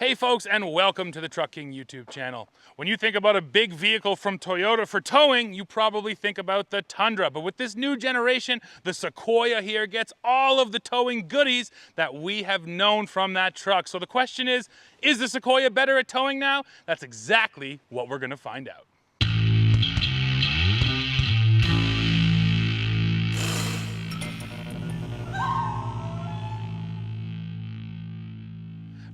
Hey folks, and welcome to the Truck King YouTube channel. When you think about a big vehicle from Toyota for towing, you probably think about the Tundra. But with this new generation, the Sequoia here gets all of the towing goodies that we have known from that truck. So the question is the Sequoia better at towing now? That's exactly what we're gonna find out.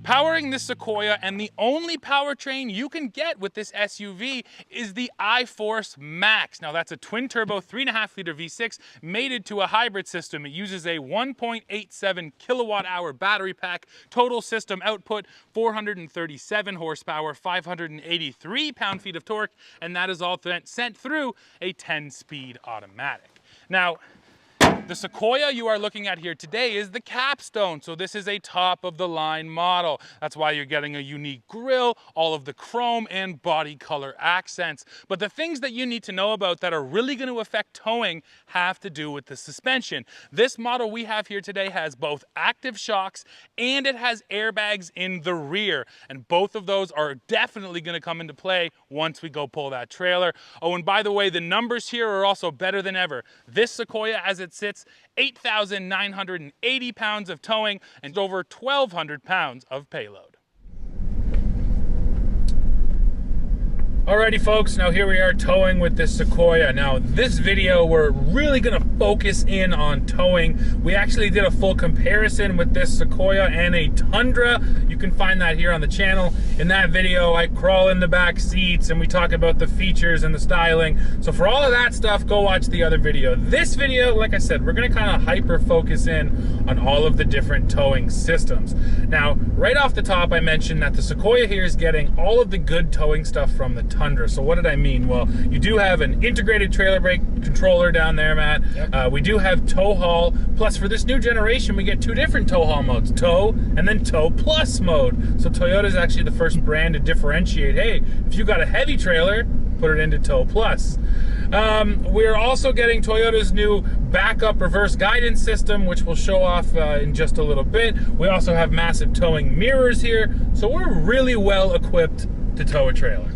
Powering this Sequoia, and the only powertrain you can get with this SUV, is the iForce Max. Now that's a twin-turbo 3.5-liter V6 mated to a hybrid system. It uses a 1.87 kilowatt-hour battery pack. Total system output 437 horsepower, 583 pound-feet of torque, and that is all sent through a 10-speed automatic. Now, the Sequoia you are looking at here today is the capstone, so this is a top-of-the-line model. That's why you're getting a unique grille, all of the chrome and body color accents. But the things that you need to know about that are really going to affect towing have to do with the suspension. This model we have here today has both active shocks and it has airbags in the rear, and both of those are definitely going to come into play once we go pull that trailer. Oh, and by the way, the numbers here are also better than ever. This Sequoia, as it sits, 8,980 pounds of towing and over 1,200 pounds of payload. Alrighty folks, now here we are towing with this Sequoia. Now this video we're really going to focus in on towing. We actually did a full comparison with this Sequoia and a Tundra. You can find that here on the channel. In that video I crawl in the back seats and we talk about the features and the styling. So for all of that stuff, go watch the other video. This video, like I said, we're going to kind of hyper focus in on all of the different towing systems. Now right off the top I mentioned that the Sequoia here is getting all of the good towing stuff from the Tundra. So what did I mean? Well, you do have an integrated trailer brake controller down there, Matt. Yep. We do have tow haul. Plus, for this new generation, we get two different tow haul modes: tow and then tow plus mode. So Toyota is actually the first brand to differentiate. Hey, if you got a heavy trailer, put it into tow plus. We're also getting Toyota's new backup reverse guidance system, which we'll show off in just a little bit. We also have massive towing mirrors here, so we're really well equipped to tow a trailer.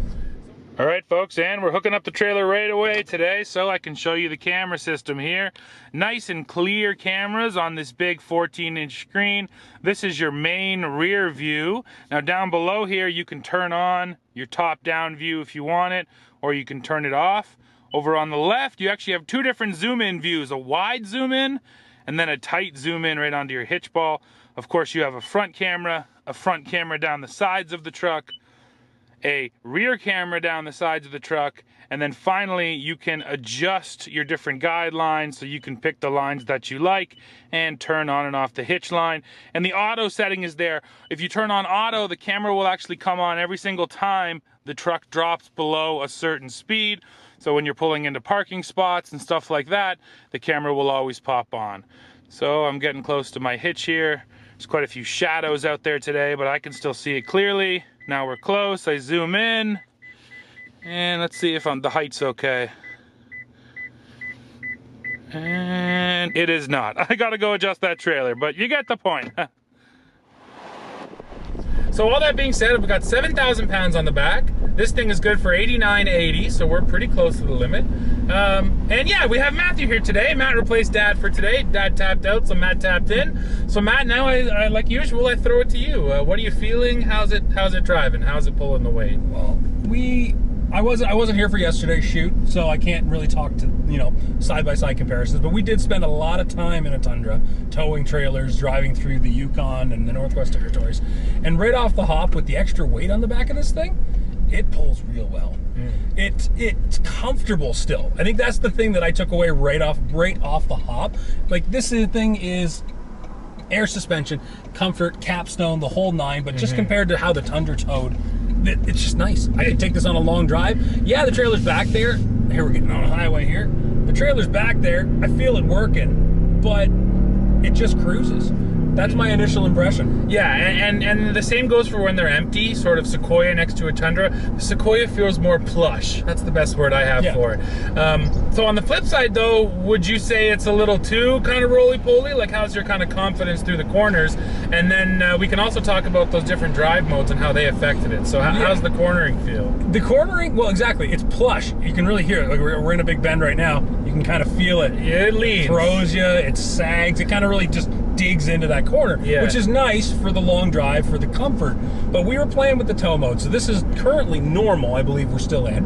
All right, folks, and we're hooking up the trailer right away today so I can show you the camera system here. Nice and clear cameras on this big 14-inch screen. This is your main rear view. Now down below here, you can turn on your top-down view if you want it, or you can turn it off. Over on the left, you actually have two different zoom-in views, a wide zoom-in and then a tight zoom-in right onto your hitch ball. Of course, you have a front camera down the sides of the truck, a rear camera down the sides of the truck, and then finally you can adjust your different guidelines so you can pick the lines that you like and turn on and off the hitch line. And the auto setting is there. If you turn on auto, the camera will actually come on every single time the truck drops below a certain speed. So when you're pulling into parking spots and stuff like that, the camera will always pop on. So I'm getting close to my hitch here. There's quite a few shadows out there today, but I can still see it clearly. Now we're close. I zoom in, and let's see if the height's okay. And it is not. I gotta go adjust that trailer, but you get the point. So all that being said, we've got 7,000 pounds on the back. This thing is good for 8980, so we're pretty close to the limit. And yeah, we have Matthew here today. Matt replaced Dad for today. Dad tapped out, so Matt tapped in. So Matt, now I like usual, I throw it to you. What are you feeling? How's it driving? How's it pulling the weight? Well, I wasn't here for yesterday's shoot, so I can't really talk to, side-by-side comparisons, but we did spend a lot of time in a Tundra towing trailers, driving through the Yukon and the Northwest Territories. And right off the hop, with the extra weight on the back of this thing, it pulls real well. It's comfortable still. I think that's the thing that I took away right off the hop. Like, this thing is air suspension, comfort, capstone, the whole nine, but just compared to how the Tundra towed, it's just nice. I can take this on a long drive. Yeah, the trailer's back there. Here we're getting on a highway here. The trailer's back there. I feel it working, but it just cruises. That's my initial impression. Yeah, and the same goes for when they're empty, sort of Sequoia next to a Tundra. The Sequoia feels more plush. That's the best word I have for it. So on the flip side though, would you say it's a little too kind of roly-poly? Like how's your kind of confidence through the corners? And then we can also talk about those different drive modes and how they affected it. So how's the cornering feel? The cornering, well, exactly. It's plush. You can really hear it. Like we're in a big bend right now. You can kind of feel it. It leans. It throws you. It sags. It kind of really just digs into that corner, which is nice for the long drive, for the comfort. But we were playing with the tow mode. So this is currently normal, I believe we're still in.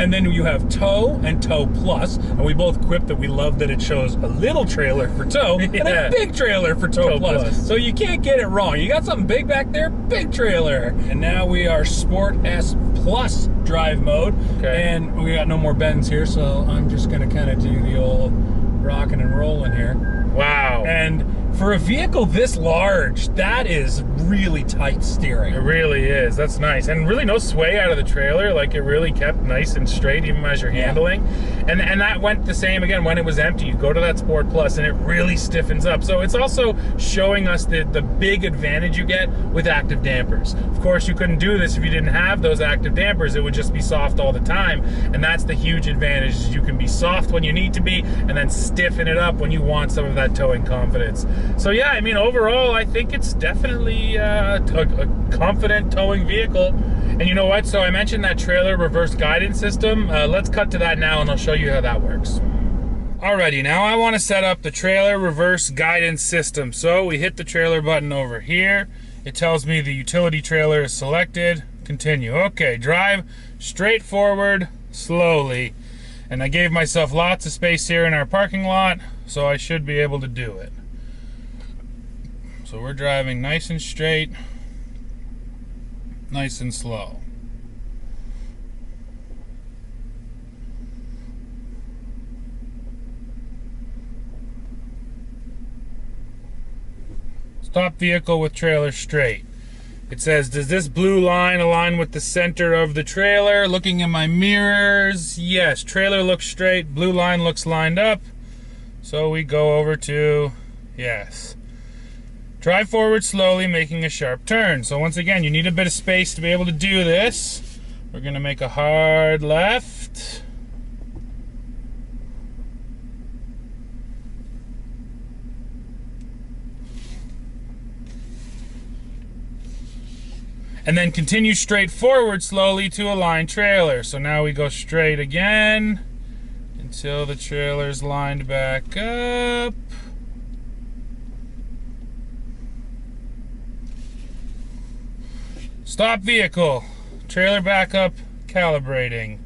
And then you have tow and tow plus. And we both quipped that we love that it shows a little trailer for tow and a big trailer for tow plus. So you can't get it wrong. You got something big back there, big trailer. And now we are Sport S Plus drive mode. And we got no more bends here, so I'm just gonna kind of do the old rocking and rolling here. Wow. And for a vehicle this large, that is really tight steering. It really is. That's nice. And really no sway out of the trailer. Like it really kept nice and straight even as you're handling. And that went the same again when it was empty. You go to that Sport Plus and it really stiffens up. So it's also showing us the big advantage you get with active dampers. Of course, you couldn't do this if you didn't have those active dampers. It would just be soft all the time. And that's the huge advantage. Is you can be soft when you need to be and then stiffen it up when you want some of that towing confidence. So yeah, I mean, overall, I think it's definitely a confident towing vehicle. And you know what? So I mentioned that trailer reverse guidance system. Let's cut to that now and I'll show you how that works. Alrighty, now I want to set up the trailer reverse guidance system. So we hit the trailer button over here. It tells me the utility trailer is selected. Continue. Okay, drive straight forward, slowly. And I gave myself lots of space here in our parking lot, so I should be able to do it. So we're driving nice and straight, nice and slow. Stop vehicle with trailer straight. It says, does this blue line align with the center of the trailer? Looking in my mirrors, yes, trailer looks straight, blue line looks lined up. So we go over to yes. Drive forward slowly, making a sharp turn. So once again, you need a bit of space to be able to do this. We're gonna make a hard left. And then continue straight forward slowly to align trailer. So now we go straight again until the trailer's lined back up. Stop vehicle. Trailer backup, calibrating.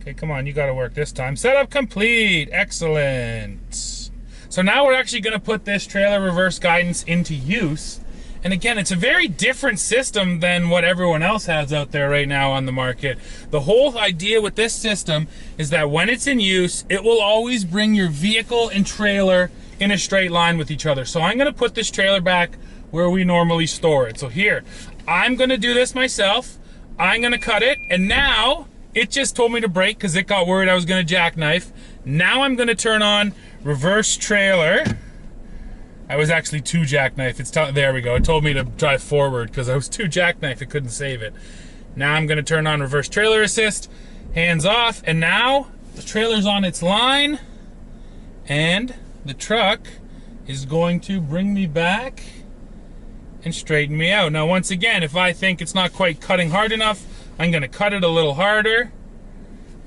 Okay, come on, you gotta work this time. Setup complete, excellent. So now we're actually gonna put this trailer reverse guidance into use. And again, it's a very different system than what everyone else has out there right now on the market. The whole idea with this system is that when it's in use, it will always bring your vehicle and trailer in a straight line with each other. So I'm gonna put this trailer back where we normally store it. So here, I'm gonna do this myself. I'm gonna cut it, and now it just told me to brake because it got worried I was gonna jackknife. Now I'm gonna turn on reverse trailer. I was actually too jackknife. There we go. It told me to drive forward because I was too jackknife. It couldn't save it. Now I'm gonna turn on reverse trailer assist, hands off, and now the trailer's on its line, and the truck is going to bring me back and straighten me out. Now once again, if I think it's not quite cutting hard enough, I'm gonna cut it a little harder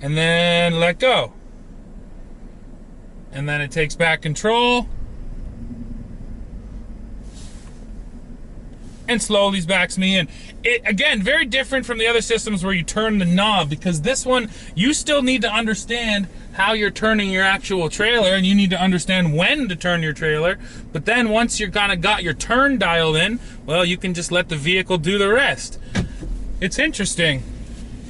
and then let go. And then it takes back control and slowly backs me in. It, again, very different from the other systems where you turn the knob, because this one, you still need to understand how you're turning your actual trailer, and you need to understand when to turn your trailer. But then once you're kind of got your turn dialed in, well, you can just let the vehicle do the rest. It's interesting.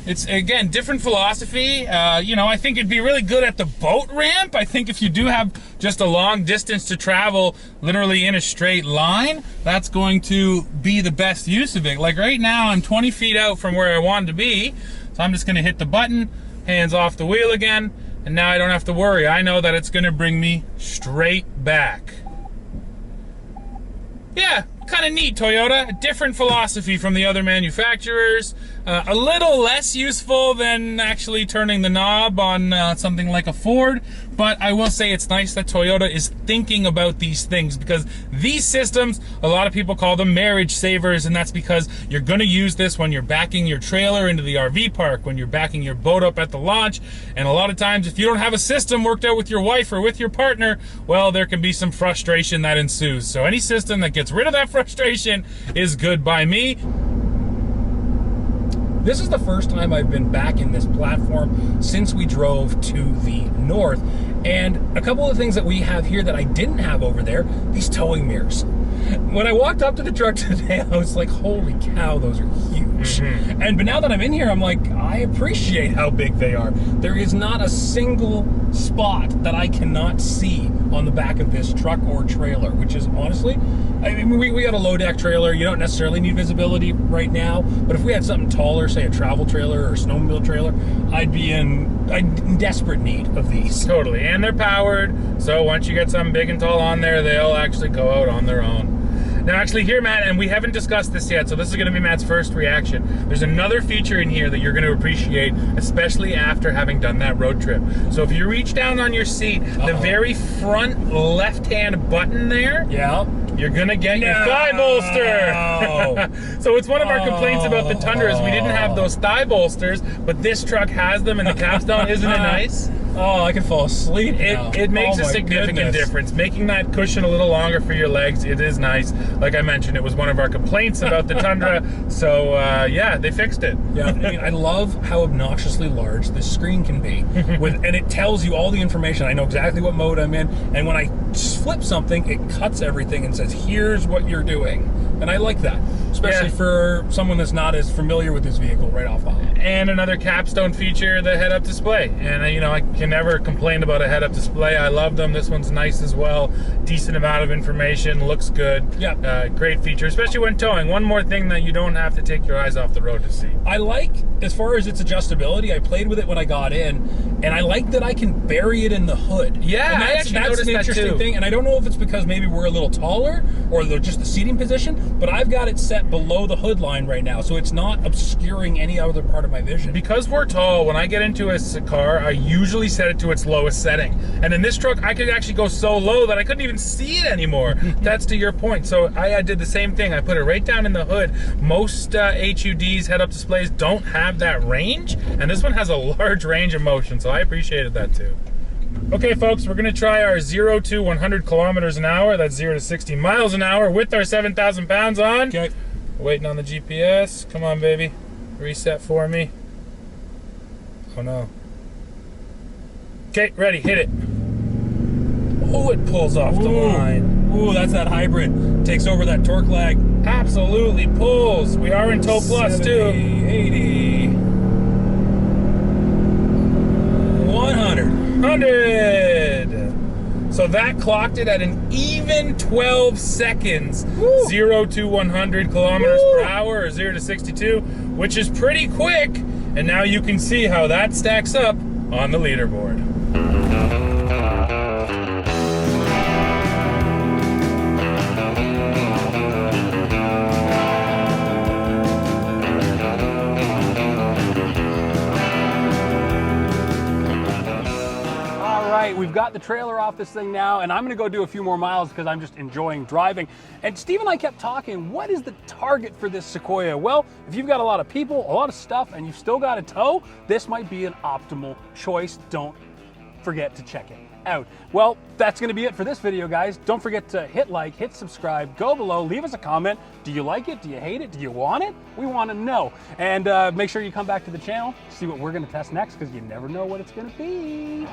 It's, again, different philosophy. You know, I think it'd be really good at the boat ramp. I think if you do have just a long distance to travel, literally in a straight line, that's going to be the best use of it. Like right now, I'm 20 feet out from where I wanted to be, so I'm just gonna hit the button, hands off the wheel again, and now I don't have to worry. I know that it's gonna bring me straight back. yeah, kind of neat, Toyota. A different philosophy from the other manufacturers. A little less useful than actually turning the knob on something like a Ford, but I will say it's nice that Toyota is thinking about these things, because these systems, a lot of people call them marriage savers, and that's because you're gonna use this when you're backing your trailer into the RV park, when you're backing your boat up at the launch, and a lot of times if you don't have a system worked out with your wife or with your partner, well, there can be some frustration that ensues. So any system that gets rid of that frustration is good by me. This is the first time I've been back in this platform since we drove to the north. And a couple of things that we have here that I didn't have over there, these towing mirrors. When I walked up to the truck today, I was like, holy cow, those are huge. But now that I'm in here, I'm like, I appreciate how big they are. There is not a single spot that I cannot see on the back of this truck or trailer, which is honestly, I mean, we got a low deck trailer. You don't necessarily need visibility right now, but if we had something taller, say a travel trailer or a snowmobile trailer, I'd be in desperate need of these. Totally, and they're powered, so once you get something big and tall on there, they'll actually go out on their own. Now actually here, Matt, and we haven't discussed this yet, so this is gonna be Matt's first reaction. There's another feature in here that you're gonna appreciate, especially after having done that road trip. So if you reach down on your seat, the very front left-hand button there, you're gonna get your thigh bolster. So it's one of our complaints about the Tundra is we didn't have those thigh bolsters, but this truck has them in the capstone. Isn't it nice? Oh, I can fall asleep now. It makes a significant difference. Making that cushion a little longer for your legs, it is nice. Like I mentioned, it was one of our complaints about the Tundra. So yeah, they fixed it. Yeah, I mean, I love how obnoxiously large this screen can be. And it tells you all the information. I know exactly what mode I'm in. And when I flip something, it cuts everything and says, here's what you're doing. And I like that, especially for someone that's not as familiar with this vehicle right off the hop. And another capstone feature, the head-up display. And you know, I can never complain about a head-up display. I love them. This one's nice as well. Decent amount of information, looks good. Yeah. Great feature, especially when towing. One more thing that you don't have to take your eyes off the road to see. I like, as far as its adjustability, I played with it when I got in, and I like that I can bury it in the hood. Yeah, and I actually that's noticed an interesting that too. thing, and I don't know if it's because maybe we're a little taller or just the seating position, but I've got it set below the hood line right now, so it's not obscuring any other part of my vision. Because we're tall, when I get into a car, I usually set it to its lowest setting. And in this truck, I could actually go so low that I couldn't even see it anymore. That's to your point. So I did the same thing. I put it right down in the hood. Most HUDs, head-up displays, don't have that range, and this one has a large range of motion, so I appreciated that too. Okay, folks, we're gonna try our 0 to 100 kilometers an hour. That's 0 to 60 miles an hour with our 7,000 pounds on. Okay. Waiting on the GPS. Come on, baby. Reset for me. Oh no. Okay, ready, hit it. Oh, it pulls off the line. Ooh, that's that hybrid. Takes over that torque lag. Absolutely pulls. We are in tow plus 70, too. 80. 100. 100. So that clocked it at an even 12 seconds. Woo. 0 to 100 kilometers per hour, or 0 to 62, which is pretty quick. And now you can see how that stacks up on the leaderboard. We've got the trailer off this thing now, and I'm gonna go do a few more miles because I'm just enjoying driving. And Steve and I kept talking, what is the target for this Sequoia? Well, if you've got a lot of people, a lot of stuff, and you've still got a tow, this might be an optimal choice. Don't forget to check it out. Well, that's gonna be it for this video, guys. Don't forget to hit like, hit subscribe, go below, leave us a comment. Do you like it? Do you hate it? Do you want it? We wanna know. And make sure you come back to the channel, see what we're gonna test next, because you never know what it's gonna be.